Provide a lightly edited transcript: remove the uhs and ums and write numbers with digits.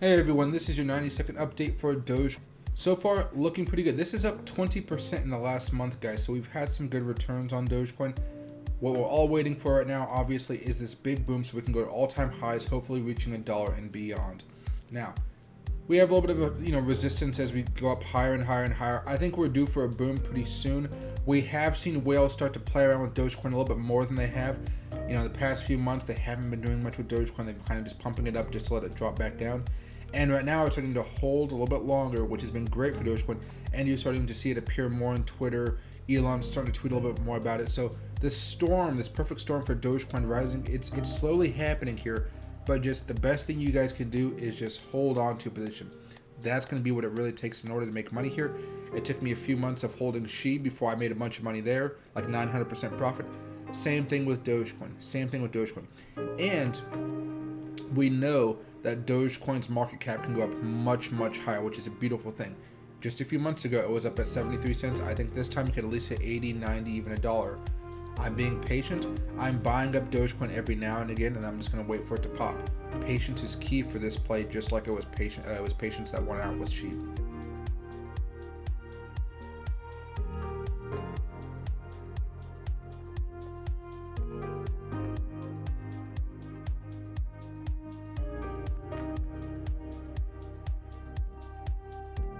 Hey everyone, this is your 90-second update for Doge. So far, looking pretty good. This is up 20% in the last month, guys, so we've had some good returns on Dogecoin. What we're all waiting for right now, obviously, is this big boom so we can go to all-time highs, hopefully reaching $1 and beyond. Now, we have a little bit of a resistance as we go up higher and higher and higher. I think we're due for a boom pretty soon. We have seen whales start to play around with Dogecoin a little bit more than they have. The past few months, they haven't been doing much with Dogecoin. They've kind of just pumping it up just to let it drop back down. And right now it's starting to hold a little bit longer, which has been great for Dogecoin. And you're starting to see it appear more on Twitter. Elon's starting to tweet a little bit more about it. So this storm, this perfect storm for Dogecoin rising, it's slowly happening here. But just the best thing you guys can do is just hold on to a position. That's going to be what it really takes in order to make money here. It took me a few months of holding SHI before I made a bunch of money there, like 900% profit. Same thing with Dogecoin. And we know that Dogecoin's market cap can go up much, much higher, which is a beautiful thing. Just a few months ago, it was up at 73 cents. I think this time it could at least hit 80, 90, even $1. I'm being patient. I'm buying up Dogecoin every now and again, and I'm just going to wait for it to pop. Patience is key for this play, just like it was patience that went out with SHI.